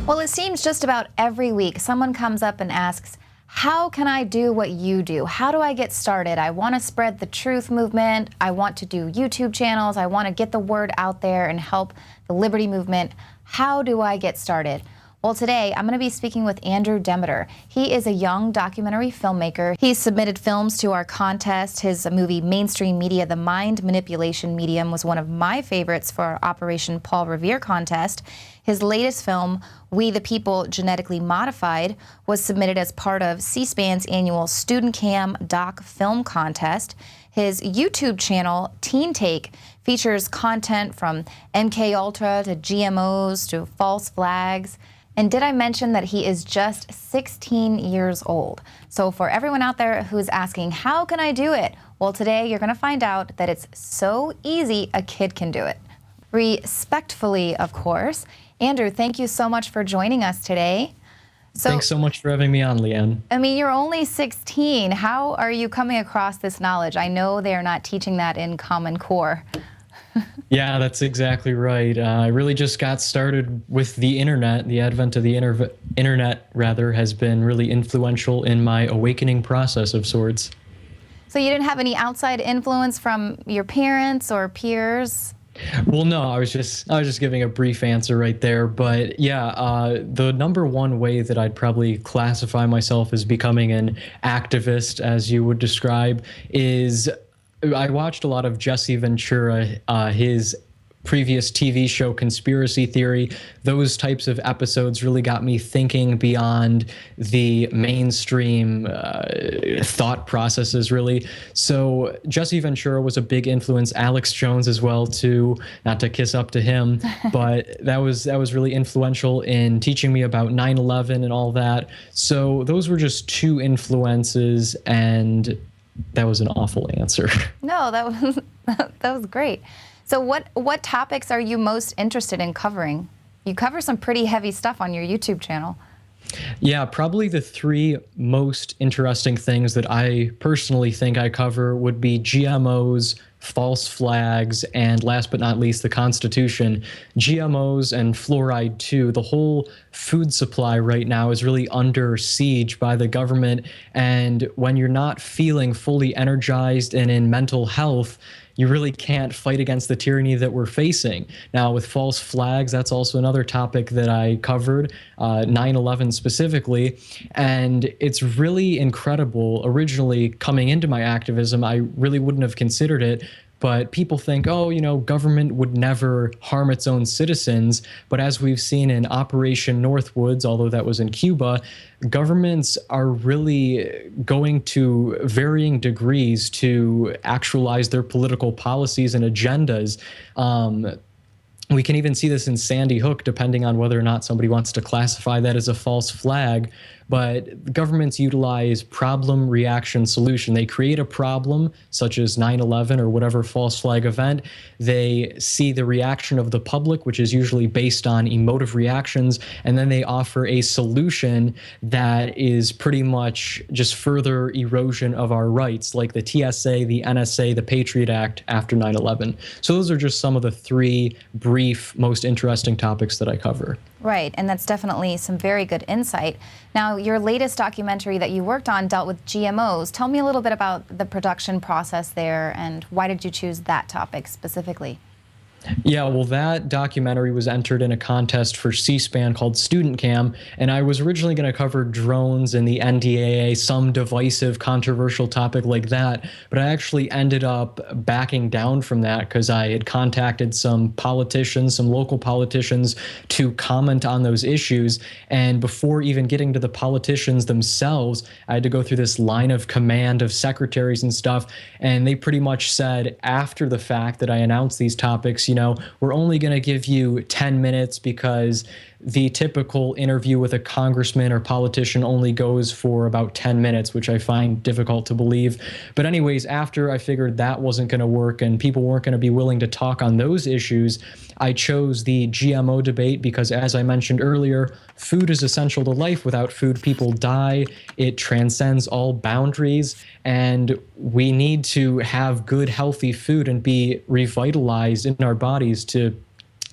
Well, it seems just about every week someone comes up and asks, how can I do what you do? How do I get started? I want to spread the truth movement. I want to do YouTube channels. I want to get the word out there and help the liberty movement. How do I get started? Well, today I'm going to be speaking with Andrew Demeter. He is a young documentary filmmaker. He's submitted films to our contest. His movie, Mainstream Media, The Mind Manipulation Medium, was one of my favorites for our Operation Paul Revere contest. His latest film, We the People Genetically Modified, was submitted as part of C-SPAN's annual Student Cam Doc Film Contest. His YouTube channel, Teen Take, features content from MK Ultra to GMOs to false flags. And did I mention that he is just 16 years old? So for everyone out there who's asking, how can I do it? Well, today you're going to find out that it's so easy a kid can do it. Respectfully, of course. Andrew, thank you so much for joining us today. Thanks so much for having me on, Leanne. I mean, you're only 16. How are you coming across this knowledge? I know they're not teaching that in Common Core. Yeah, that's exactly right. I really just got started with the internet. The advent of the internet, rather, has been really influential in my awakening process of sorts. So you didn't have any outside influence from your parents or peers? Well, no, I was just giving a brief answer right there. But yeah, the number one way that I'd probably classify myself as becoming an activist, as you would describe, is I watched a lot of Jesse Ventura, his previous TV show Conspiracy Theory. Those types of episodes really got me thinking beyond the mainstream thought processes, really. So Jesse Ventura was a big influence. Alex Jones as well, too. Not to kiss up to him, but that was really influential in teaching me about 9/11 and all that. So those were just two influences, and that was an awful answer. No, that was great. So what topics are you most interested in covering? You cover some pretty heavy stuff on your YouTube channel. Yeah, probably the three most interesting things that I personally think I cover would be GMOs, false flags, and last but not least, the Constitution. GMOs and fluoride too. The whole food supply right now is really under siege by the government. And when you're not feeling fully energized and in mental health, you really can't fight against the tyranny that we're facing. Now, with false flags, that's also another topic that I covered, 9/11 specifically. And it's really incredible. Originally, coming into my activism, I really wouldn't have considered it. But people think, oh, you know, government would never harm its own citizens. But as we've seen in Operation Northwoods, although that was in Cuba, governments are really going to varying degrees to actualize their political policies and agendas. We can even see this in Sandy Hook, depending on whether or not somebody wants to classify that as a false flag. But governments utilize problem, reaction, solution. They create a problem, such as 9/11 or whatever false flag event. They see the reaction of the public, which is usually based on emotive reactions, and then they offer a solution that is pretty much just further erosion of our rights, like the TSA, the NSA, the Patriot Act after 9/11. So those are just some of the three brief, most interesting topics that I cover. Right, and that's definitely some very good insight. Now, your latest documentary that you worked on dealt with GMOs. Tell me a little bit about the production process there, and why did you choose that topic specifically? Yeah, well, that documentary was entered in a contest for C-SPAN called Student Cam, and I was originally going to cover drones and the NDAA, some divisive, controversial topic like that, but I actually ended up backing down from that because I had contacted some politicians, some local politicians, to comment on those issues, and before even getting to the politicians themselves, I had to go through this line of command of secretaries and stuff, and they pretty much said after the fact that I announced these topics, you know, we're only going to give you 10 minutes because the typical interview with a congressman or politician only goes for about 10 minutes, which I find difficult to believe. But anyways, after I figured that wasn't going to work and people weren't going to be willing to talk on those issues, I chose the GMO debate because, as I mentioned earlier, food is essential to life. Without food, people die. It transcends all boundaries, and we need to have good, healthy food and be revitalized in our bodies to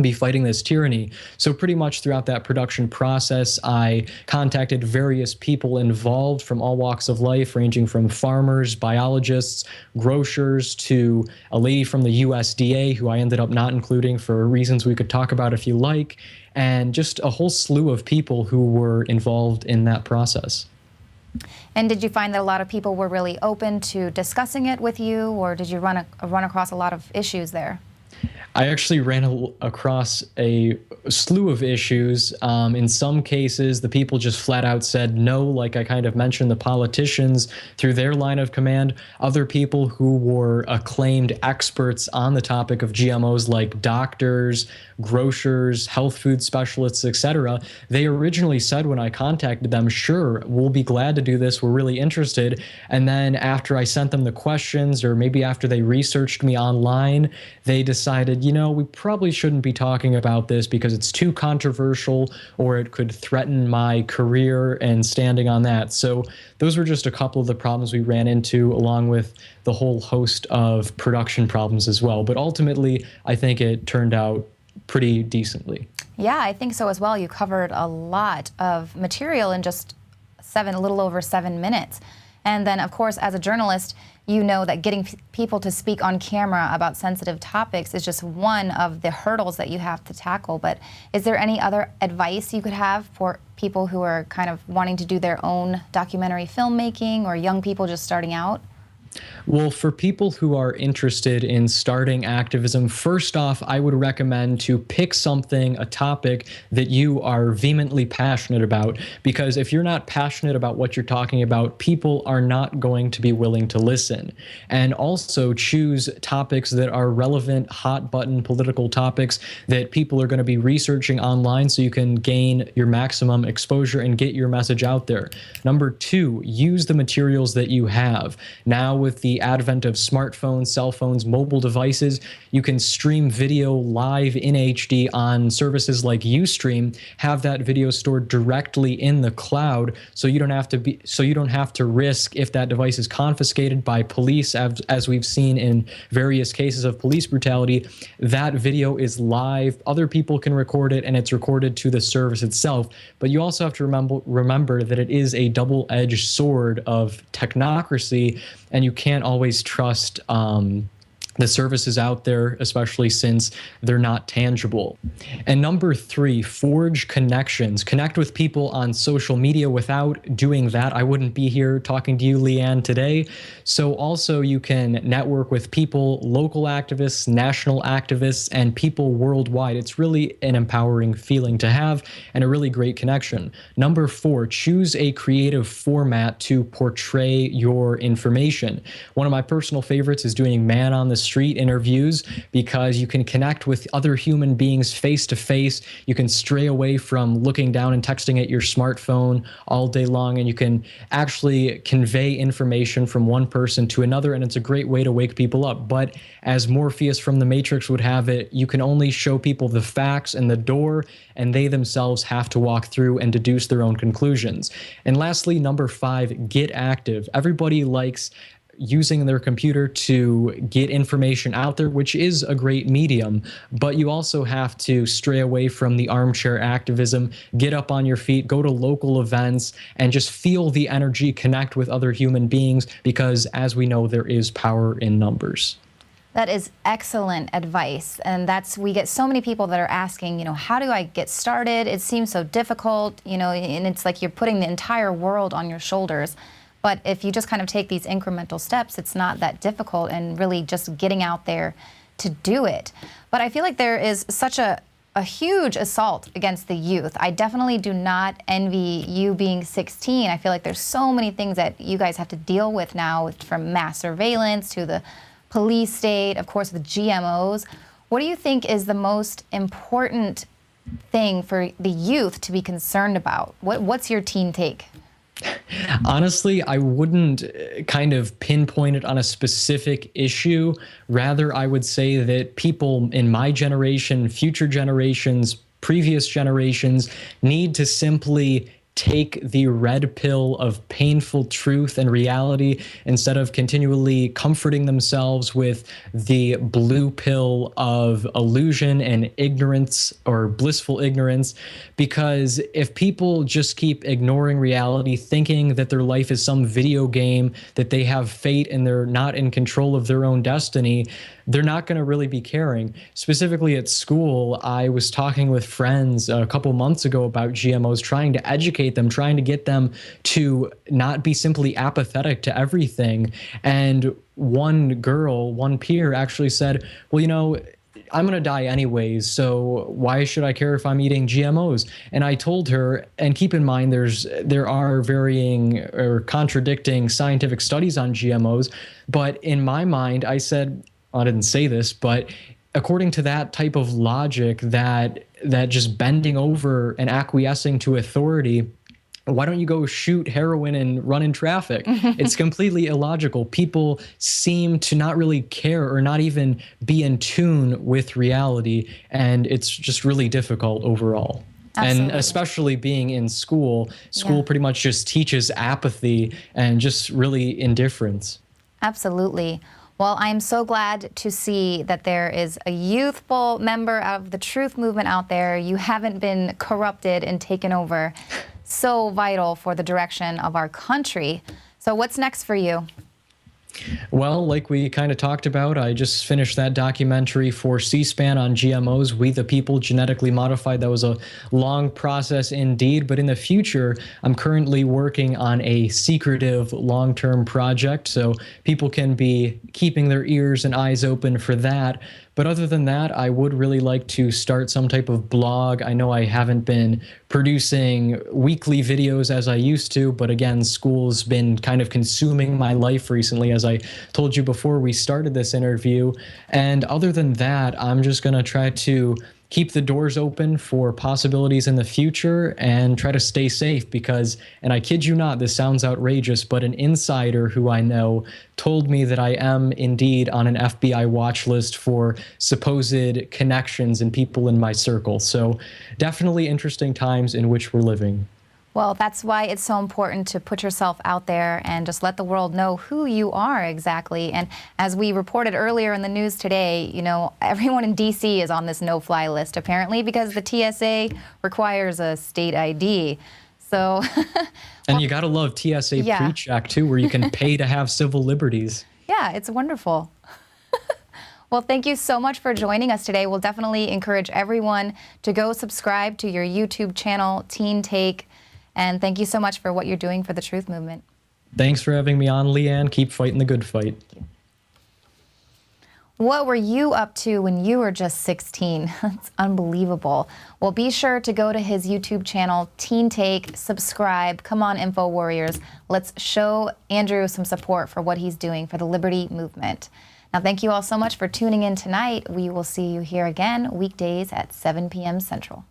be fighting this tyranny. So pretty much throughout that production process, I contacted various people involved from all walks of life, ranging from farmers, biologists, grocers, to a lady from the USDA, who I ended up not including for reasons we could talk about if you like, and just a whole slew of people who were involved in that process. And did you find that a lot of people were really open to discussing it with you, or did you run across a lot of issues there? I actually ran across a slew of issues. In some cases, the people just flat out said no, like I kind of mentioned, the politicians through their line of command. Other people who were acclaimed experts on the topic of GMOs, like doctors, grocers, health food specialists, etc., they originally said when I contacted them, sure, we'll be glad to do this, we're really interested. And then after I sent them the questions, or maybe after they researched me online, they decided, we probably shouldn't be talking about this because it's too controversial, or it could threaten my career and standing on that. So those were just a couple of the problems we ran into, along with the whole host of production problems as well. But ultimately, I think it turned out pretty decently. Yeah, I think so as well. You covered a lot of material in just a little over 7 minutes. And then, of course, as a journalist, you know that getting people to speak on camera about sensitive topics is just one of the hurdles that you have to tackle. But is there any other advice you could have for people who are kind of wanting to do their own documentary filmmaking, or young people just starting out? Well, for people who are interested in starting activism, first off, I would recommend to pick something, a topic that you are vehemently passionate about, because if you're not passionate about what you're talking about, people are not going to be willing to listen. And also choose topics that are relevant, hot button political topics that people are going to be researching online, so you can gain your maximum exposure and get your message out there. Number two, use the materials that you have. Now, with the advent of smartphones, cell phones, mobile devices, you can stream video live in HD on services like Ustream, have that video stored directly in the cloud, so you don't have to risk, if that device is confiscated by police, as we've seen in various cases of police brutality, that video is live, other people can record it, and it's recorded to the service itself. But you also have to remember that it is a double-edged sword of technocracy, and you can't always trust the services out there, especially since they're not tangible. And number three, forge connections. Connect with people on social media. Without doing that, I wouldn't be here talking to you, Leanne, today. So also you can network with people, local activists, national activists, and people worldwide. It's really an empowering feeling to have, and a really great connection. Number four, choose a creative format to portray your information. One of my personal favorites is doing man on the street interviews, because you can connect with other human beings face to face. You can stray away from looking down and texting at your smartphone all day long, and you can actually convey information from one person to another, and it's a great way to wake people up. But as Morpheus from the Matrix would have it, you can only show people the facts and the door, and they themselves have to walk through and deduce their own conclusions. And lastly, number five, get active. Everybody likes using their computer to get information out there, which is a great medium, but you also have to stray away from the armchair activism, get up on your feet, go to local events, and just feel the energy, connect with other human beings, because as we know, there is power in numbers. That is excellent advice. And we get so many people that are asking, how do I get started? It seems so difficult, and it's like you're putting the entire world on your shoulders. But if you just kind of take these incremental steps, it's not that difficult, and really just getting out there to do it. But I feel like there is such a huge assault against the youth. I definitely do not envy you being 16. I feel like there's so many things that you guys have to deal with now, from mass surveillance to the police state, of course, with GMOs. What do you think is the most important thing for the youth to be concerned about? What's your teen take? Honestly, I wouldn't kind of pinpoint it on a specific issue. Rather, I would say that people in my generation, future generations, previous generations need to simply take the red pill of painful truth and reality instead of continually comforting themselves with the blue pill of illusion and ignorance or blissful ignorance. Because if people just keep ignoring reality, thinking that their life is some video game, that they have fate and they're not in control of their own destiny, they're not going to really be caring. Specifically at school, I was talking with friends a couple months ago about GMOs, trying to educate them, trying to get them to not be simply apathetic to everything. And one peer actually said, well, you know, I'm going to die anyways, so why should I care if I'm eating GMOs? And I told her, and keep in mind, there are varying or contradicting scientific studies on GMOs, but in my mind, I said, I didn't say this, but according to that type of logic, that just bending over and acquiescing to authority, why don't you go shoot heroin and run in traffic? It's completely illogical. People seem to not really care or not even be in tune with reality, and it's just really difficult overall. Absolutely. And especially being in school pretty much just teaches apathy and just really indifference. Absolutely. Well, I'm so glad to see that there is a youthful member of the truth movement out there. You haven't been corrupted and taken over. So vital for the direction of our country. So what's next for you? Well, like we kind of talked about, I just finished that documentary for C-SPAN on GMOs, We the People, Genetically Modified. That was a long process indeed, but in the future, I'm currently working on a secretive long-term project, so people can be keeping their ears and eyes open for that. But other than that, I would really like to start some type of blog. I know I haven't been producing weekly videos as I used to, but again, school's been kind of consuming my life recently, as I told you before we started this interview. And other than that, I'm just going to try to keep the doors open for possibilities in the future and try to stay safe because, and I kid you not, this sounds outrageous, but an insider who I know told me that I am indeed on an FBI watch list for supposed connections and people in my circle. So definitely interesting times in which we're living. Well, that's why it's so important to put yourself out there and just let the world know who you are exactly. And as we reported earlier in the news today, you know, everyone in D.C. is on this no-fly list, apparently, because the TSA requires a state ID. So, and you got to love TSA PreCheck, too, where you can pay to have civil liberties. Yeah, it's wonderful. Well, thank you so much for joining us today. We'll definitely encourage everyone to go subscribe to your YouTube channel, Teen Take. And thank you so much for what you're doing for the truth movement. Thanks for having me on, Leanne. Keep fighting the good fight. What were you up to when you were just 16? That's unbelievable. Well, be sure to go to his YouTube channel, Teen Take, subscribe. Come on, Info Warriors. Let's show Andrew some support for what he's doing for the liberty movement. Now, thank you all so much for tuning in tonight. We will see you here again weekdays at 7 p.m. Central.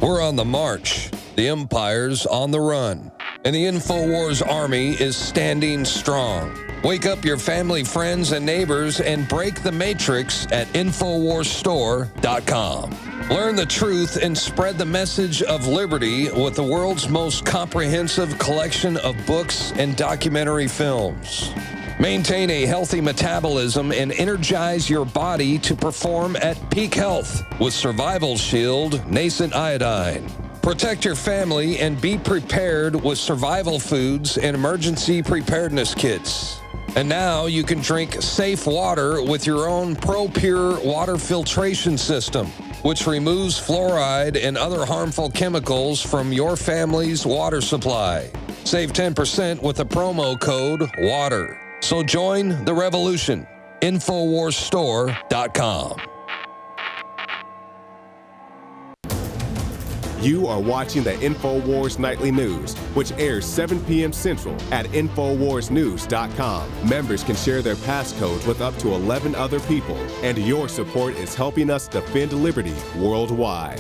We're on the march. The Empire's on the run. And the InfoWars Army is standing strong. Wake up your family, friends, and neighbors and break the matrix at InfoWarsStore.com. Learn the truth and spread the message of liberty with the world's most comprehensive collection of books and documentary films. Maintain a healthy metabolism and energize your body to perform at peak health with Survival Shield Nascent Iodine. Protect your family and be prepared with survival foods and emergency preparedness kits. And now you can drink safe water with your own ProPure water filtration system, which removes fluoride and other harmful chemicals from your family's water supply. Save 10% with the promo code WATER. So join the revolution. InfoWarsStore.com. You are watching the InfoWars Nightly News, which airs 7 p.m. Central at InfoWarsNews.com. Members can share their passcodes with up to 11 other people, and your support is helping us defend liberty worldwide.